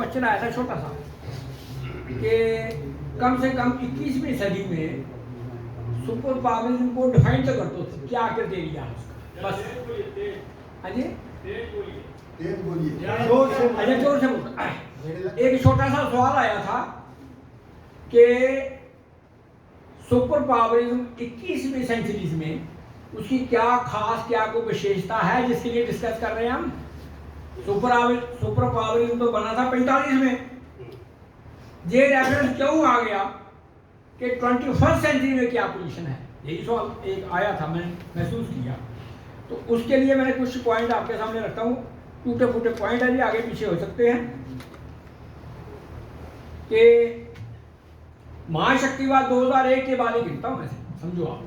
Question आया था छोटा सा कि कम से कम 21वीं सदी में सुपर पावरिज्म को डिफाइन तो कर दो, क्या क्राइटेरिया है उसका, बस। हाँ जी, अच्छा जोर से बोलो। एक छोटा सा सवाल आया था कि सुपर पावरिज्म 21वीं सेंचुरीज में उसकी क्या खास, क्या कोई विशेषता है जिसके लिए डिस्कस कर रहे हैं हम। सुपर पावरिज्म तो बना था 45 में। ये रेफरेंस क्यों आ गया कि 21st सेंचुरी में क्या पोजीशन है, यही सवाल एक आया था, मैंने महसूस किया। तो उसके लिए मैंने कुछ पॉइंट आपके सामने रखता हूँ, टूटे फूटे पॉइंट है, आगे पीछे हो सकते हैं। कि महाशक्तिवाद 2001 के बाद ही गिनता हूँ मैं, समझो आप,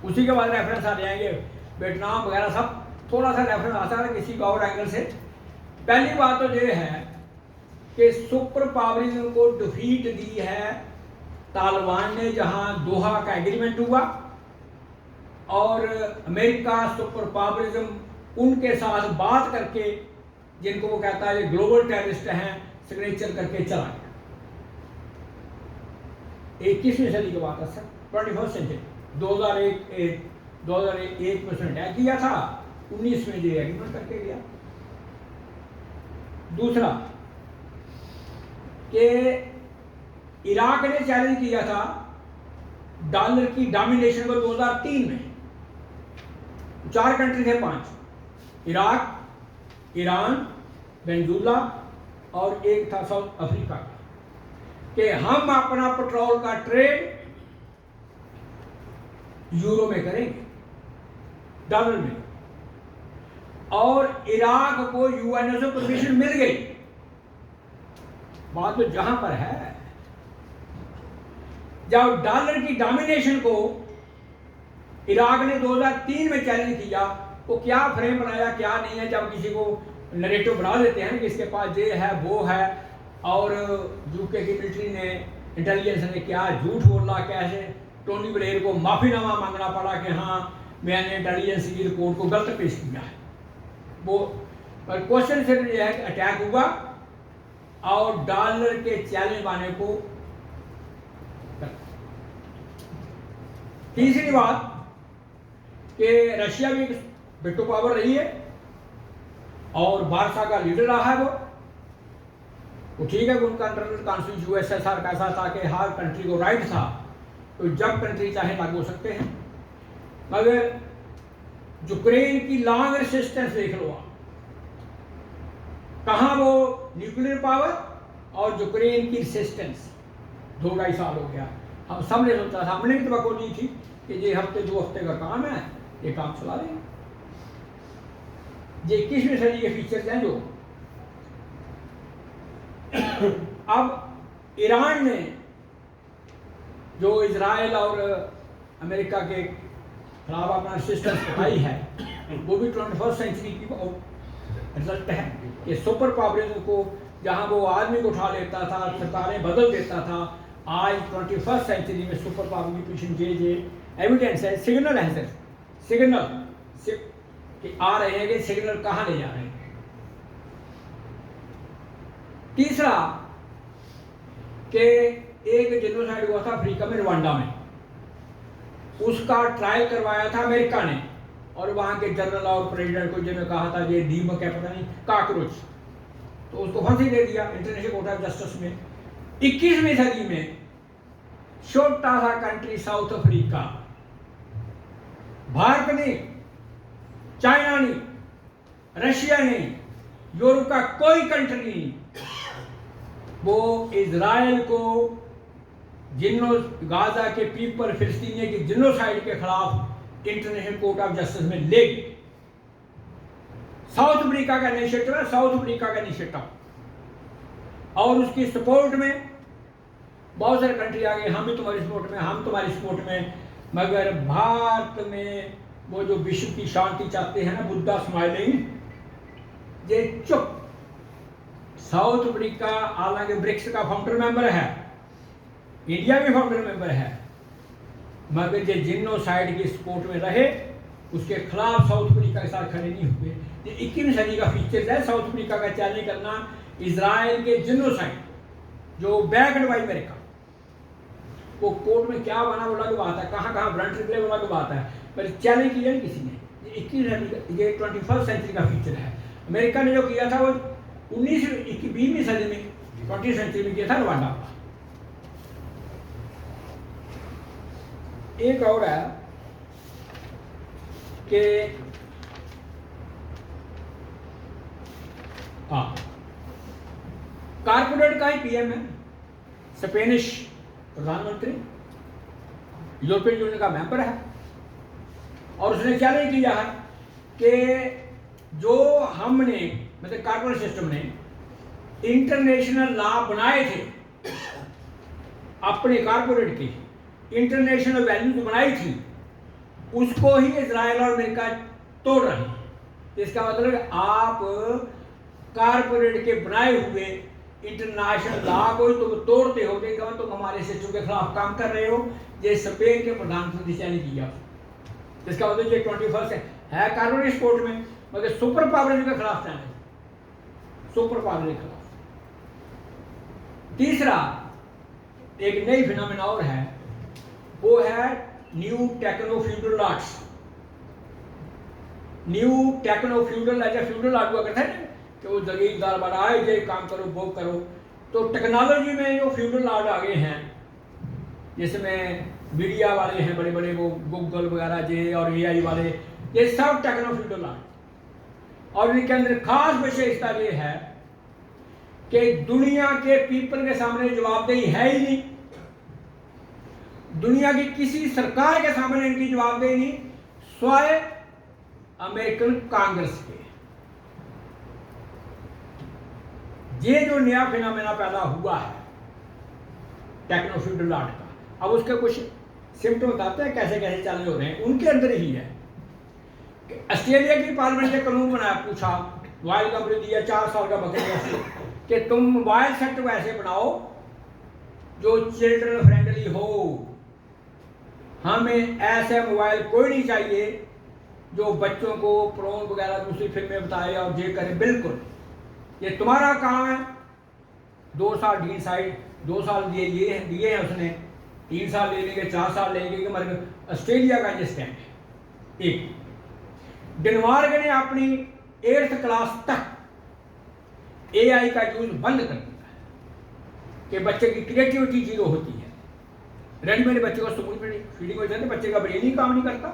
उसी के बाद रेफरेंस आ जाएंगे, वियतनाम वगैरह सब थोड़ा सा रेफरेंस आता है किसी और एंगल से। पहली बात तो ये है कि सुपर पावरिज्म को डिफीट दी है तालिबान ने, जहां दोहा का एग्रीमेंट हुआ, और अमेरिका सुपर पावरिज्म उनके साथ बात करके, जिनको वो कहता है ये ग्लोबल टेररिस्ट हैं, सिग्नेचर करके चला गया। 21वीं सदी के बाद सर 21st सेंचुरी 2001 में उसने अटैक किया था, 19 में ये एग्रीमेंट करके गया। दूसरा कि इराक ने चैलेंज किया था डॉलर की डोमिनेशन को 2003 में। 4 कंट्री थे, 5, इराक, ईरान, वेनेजुला और एक था साउथ अफ्रीका, कि हम अपना पेट्रोल का ट्रेड यूरो में करेंगे, डॉलर में। और इराक को यूएनओ से परमिशन मिल गई। बात तो जहां पर है, जब डॉलर की डोमिनेशन को इराक ने 2003 में चैलेंज किया, तो क्या फ्रेम बनाया क्या नहीं है, जब किसी को नरेटिव बना देते हैं कि इसके पास ये है वो है, और यूके की मिलिट्री ने, इंटेलिजेंस ने क्या झूठ बोला, कैसे टोनी ब्लेयर को माफीनामा मांगना पड़ा कि हाँ मैंने इंटेलिजेंस की रिपोर्ट को गलत पेश किया है। वो क्वेश्चन सिर्फ यह है कि अटैक हुआ और डॉलर के चैलेंज आने को। तीसरी बात कि रशिया भी वेटो पावर रही है और वार्सा का लीडर रहा है वो ठीक है, उनका इंटरनल कॉन्स्टिट्यूशन यूएसएसआर कैसा था कि हर कंट्री को राइट था, तो जब कंट्री चाहे लागू हो सकते हैं। मगर यूक्रेन की लॉन्ग रेसिस्टेंस देख लो आप, कहाँ वो न्यूक्लियर पावर और यूक्रेन की रेसिस्टेंस 2-2.5 साल हो गया। हम सबने सोचा था, हमने भी तो नहीं थी कि ये हफ्ते 2 हफ्ते का काम है, ये काम चला लेंगे। ये 21वीं सदी के फीचर्स हैं जो। अब ईरान ने जो इजराइल और अमेरिका के खिलाफ अपना रेसिस्टेंस दिखाई है, वो भी 21st सेंचुरी की रिजल्ट है कि सुपर पावरिज्म को, जहां वो आदमी को उठा लेता था, सरकारें बदल देता था, आज 21st सेंचुरी में सुपर पावर की पोजीशन ये एविडेंस है, सिग्नल है सर, सिग्नल कि आ रहे हैं, कि सिग्नल कहां ले जा रहे हैं। तीसरा कि एक जेनोसाइड हुआ था अफ्रीका में, रवांडा में, उसका ट्रायल करवाया था अमेरिका ने, और वहां के जनरल और प्रेसिडेंट को जिन्होंने कहा था ये दीमक है, पता नहीं काकरोच, तो उसको फांसी दे दिया इंटरनेशनल कोर्ट ऑफ जस्टिस में। 21वीं सदी में छोटा सा कंट्री साउथ अफ्रीका, भारत नहीं, चाइना नहीं, रशिया नहीं, यूरोप का कोई कंट्री नहीं, वो इजराइल को गाजा के पीपल फिलिस्तीनियों की जिनोसाइड के खिलाफ इंटरनेशनल कोर्ट ऑफ जस्टिस में ले गए। साउथ अफ्रीका का इनिशिएटिव है, साउथ अफ्रीका का इनिशिएटिव, और उसकी सपोर्ट में बहुत सारे कंट्री आ गए, हम भी तुम्हारी सपोर्ट में, हम तुम्हारी सपोर्ट में। मगर भारत में वो जो विश्व की शांति चाहते हैं ना, बुद्धा स्माइलिंग, ये चुप। साउथ अफ्रीका हालांकि ब्रिक्स का फाउंडर मेंबर है, इंडिया भी फाउंडर मेंबर है, मगर ये जिनोसाइड की सपोर्ट में रहे, उसके खिलाफ साउथ अफ्रीका के साथ खड़े नहीं हुए। ये 21वीं सदी का फीचर है, साउथ अफ्रीका का चैलेंज करना, इजराइल के जिनोसाइड जो बैक्ड बाय अमेरिका, वो कोर्ट में क्या बना वो अलग बात है, कहाँ कहाँ ब्रंट निकले वो अलग बात है, पर चैलेंज किया नहीं किसी ने। ये 21st सेंचुरी का फीचर है। अमेरिका ने जो किया था वो 20वीं सदी में 20th सेंचुरी में किया था रवांडा। एक और है कि कारपोरेट का ही पीएम है, स्पेनिश प्रधानमंत्री, यूरोपियन यूनियन का मेंबर है, और उसने क्या नहीं किया है कि जो हमने मतलब कारपोरेट सिस्टम ने इंटरनेशनल लॉ बनाए थे, अपने कारपोरेट की इंटरनेशनल वैल्यूज बनाई थी, उसको ही इजराइल और अमेरिका तोड़ रहे हैं। इसका मतलब आप कारपोरेट के बनाए हुए इंटरनेशनल लॉ को तुम तोड़ते हो, देखा तुम हमारे सिस्टम के खिलाफ काम कर रहे हो। ये स्पेन के प्रधानमंत्री ने किया। इसका मतलब ये 21st है कारपोरेट स्पोर्ट में, मगर सुपर पावर के खिलाफ चैलेंज, सुपर पावर के खिलाफ। तीसरा एक नई फिनोमेना और है, वो है new techno feudal arts. New techno feudal as a feudal art हुआ करता है कि वो जगीरदार बना आए, ये काम करो वो करो। तो टेक्नोलॉजी में जो फ्यूडल आर्ट आ गए हैं, जिसमें मीडिया वाले हैं बड़े बड़े, वो गूगल वगैरह जे और एआई वाले, ये सब टेक्नो फ्यूडल आर्ट। और इनके अंदर खास विशेषता ये है कि दुनिया के पीपल के सामने जवाबदेही है ही नहीं, दुनिया की किसी सरकार के सामने इनकी जवाबदेही नहीं, स्वयं अमेरिकन कांग्रेस के। ये जो नया फिनोमेना पैदा हुआ है टेक्नो फ्यूडल आर्ट का, अब उसके कुछ सिम्टम बताते हैं कैसे कैसे चैलेंज हो रहे हैं। उनके अंदर ही है कि ऑस्ट्रेलिया की पार्लियामेंट ने कानून बनाया, पूछा मोबाइल कंपनी दिया 4 साल का बकरिया कि तुम मोबाइल सेट वैसे बनाओ जो चिल्ड्रन फ्रेंडली हो, हमें ऐसे मोबाइल कोई नहीं चाहिए जो बच्चों को प्रोन वगैरह दूसरी फिल्में बताए और ये करे। बिल्कुल ये तुम्हारा काम है। 2 साल डीन साइड 2 साल दिए हैं उसने, 3 साल ले लेंगे, 4 साल लेंगे, मगर ऑस्ट्रेलिया का ये स्टैंड है। एक डेनमार्क ने अपनी 8th क्लास तक एआई का यूज बंद कर दिया कि बच्चे की क्रिएटिविटी जीरो होती है। रेडीमेड बच्चे को स्कूल में फीडिंग हो जाती है, बच्चे का ब्रेन ही काम नहीं करता।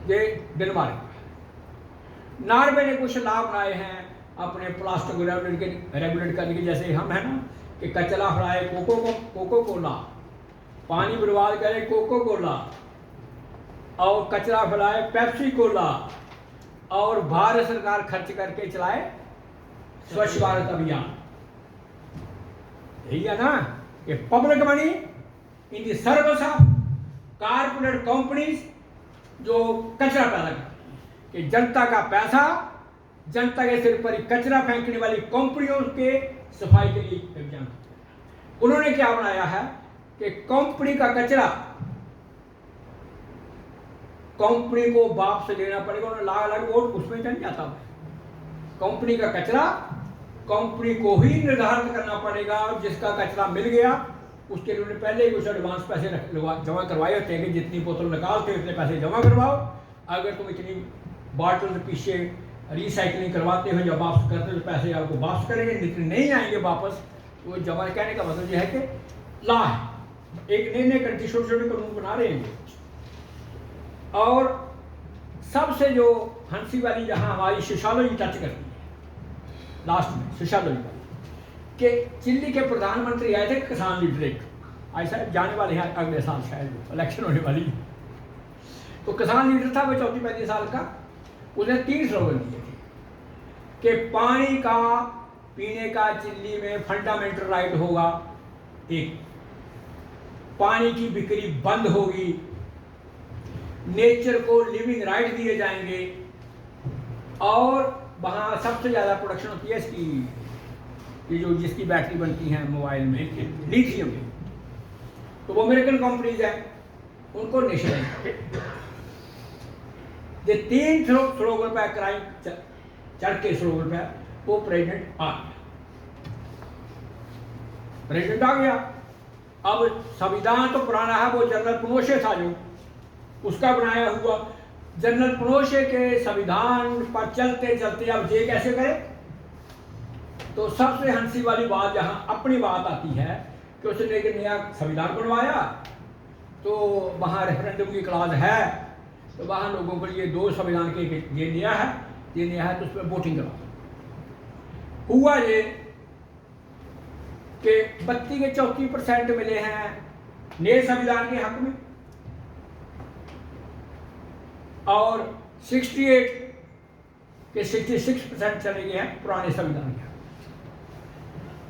ये डेनमार्क। नॉर्वे ने कुछ लाभ बनाए हैं अपने प्लास्टिक रेगुलेट करने के, जैसे हम है ना कि कचरा फड़ाए कोको कोला, पानी बर्बाद करे कोको कोला, और कचरा फैलाए पेप्सी कोला, और भारत सरकार खर्च करके चलाए स्वच्छ भारत अभियान। यही है ना कि public money in the service of corporate companies जो कचरा पैदा करती है, कि जनता का पैसा जनता के सिर पर कचरा फेंकने वाली कंपनियों के सफाई के लिए अभियान। उन्होंने क्या बनाया है कि कंपनी का कचरा कंपनी को वापस लेना पड़ेगा, उन्हें अलग वोट उसमें चल जाता है। कंपनी का कचरा कंपनी को ही निर्धारित करना पड़ेगा, जिसका कचरा मिल गया उसके लिए उन्होंने पहले ही कुछ एडवांस पैसे जमा करवाए होते हैं कि जितनी बोतल निकालते हो इतने पैसे जमा करवाओ, अगर तुम इतनी बॉटल पीछे रिसाइकलिंग करवाते हो या वापस करते हो तो पैसे आपको वापस करेंगे, जितने नहीं आएंगे वापस वो जमा। कहने का मतलब यह है कि ला है, एक नए कंट्री छोटे छोटे कानून बना रहे हैं। और सबसे जो हंसी वाली जहां हमारी सोशियोलॉजी टच करती है लास्ट में, सोशियोलॉजी वाली कि चिल्ली के प्रधानमंत्री आए थे किसान लीडर, एक आज शायद जाने वाले हैं अगले साल, शायद इलेक्शन होने वाली। तो किसान लीडर था वो 34-35 साल का, उसने 3 स्लोगन दिए थे कि पानी का पीने का चिल्ली में फंडामेंटल राइट होगा, एक पानी की बिक्री बंद होगी, नेचर को लिविंग राइट दिए जाएंगे, और वहाँ सबसे ज़्यादा प्रोडक्शन होती है इसकी, ये जो जिसकी बैटरी बनती है मोबाइल में, लिथियम में, तो वो अमेरिकन कंपनीज है, उनको नेशनलाइज। ये 3 स्लोगन पर क्राइम चढ़ के स्लोगन पर वो प्रेसिडेंट आ गया। प्रेसिडेंट आ गया। अब संविधान तो पुराना है, वो जनरल पनोशे था जो उसका बनाया हुआ। जनरल पनोशे के संविधान पर चलते चलते अब ये कैसे करे? तो सबसे हंसी वाली बात जहाँ अपनी बात आती है कि उसने एक नया संविधान बनवाया, तो वहाँ रेफरेंडम की क्लाज है, तो वहाँ लोगों को लिए 2 संविधान के ये नया है तो उसमें वोटिंग करवा। हुआ ये कि 32 के 34% मिले हैं नए संविधान के हक में और 68 के 66% चले गए हैं पुराने संविधान के।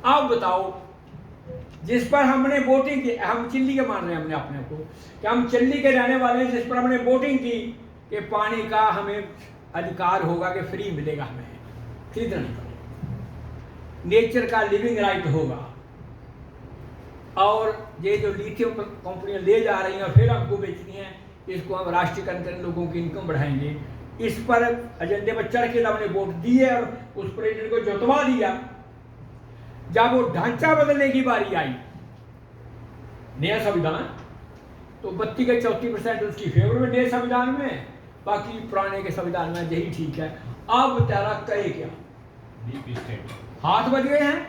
अब बताओ, जिस पर हमने वोटिंग की, हम चिल्ली के मान रहे हैं हमने अपने को कि हम चिल्ली के रहने वाले हैं, जिस पर हमने वोटिंग की कि पानी का हमें अधिकार होगा कि फ्री मिलेगा, हमें खरीदना नहीं पड़ेगा, नेचर का लिविंग राइट होगा, और ये जो लिथियम कंपनियां ले जा रही हैं फिर हमको बेचनी है, इसको हम राष्ट्रीयकरण करें, लोगों की इनकम बढ़ाएंगे, इस पर एजेंडे पर चढ़ के हमने वोट दिए और उस प्रेसिडेंट को जुतवा दिया। जब वो ढांचा बदलने की बारी आई, नया संविधान, तो 32 के 34% उसकी फेवर में नए संविधान में, बाकी पुराने के संविधान में यही ठीक है। अब तेरा करे क्या? हाथ बज गए हैं,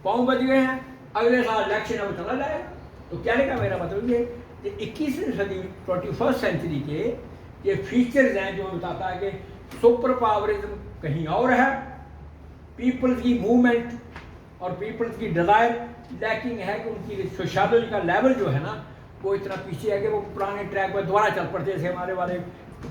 पाँव बज गए हैं, अगले साल इलेक्शन अब चला जाएगा। तो कहने का मेरा मतलब ये 21वीं सदी 21st सेंचुरी के ये फीचर्स हैं जो बताता है कि सुपर पावरिज्म कहीं और है, पीपल्स की मूवमेंट और पीपल्स की डिज़ायर लैकिंग है कि उनकी सोशल का लेवल जो है ना वो इतना पीछे है कि वो पुराने ट्रैक पर दोबारा चल पड़ते। जैसे हमारे वाले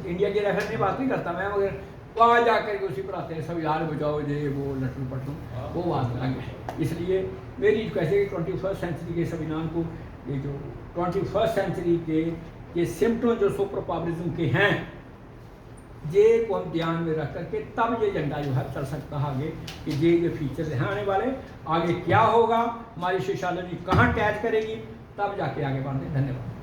इंडिया के रेफर की बात नहीं करता मैं, मगर वहाँ जाकर के उसी पर आते हैं, संविधान बचाओ ये वो लटू पटू, वो बात अलग है। इसलिए मेरी कैसे 21st सेंचुरी के संविधान को, ये जो 21st सेंचुरी के ये सिम्टम जो सुपर पावरिज्म के हैं, ये को हम ध्यान में रख करके तब ये एजेंडा जो है चल सकता है आगे कि ये फीचर्स हैं आने वाले, आगे क्या होगा, हमारी सोशियोलॉजी कहाँ अटैच करेगी, तब जाके आगे बढ़ते हैं। धन्यवाद।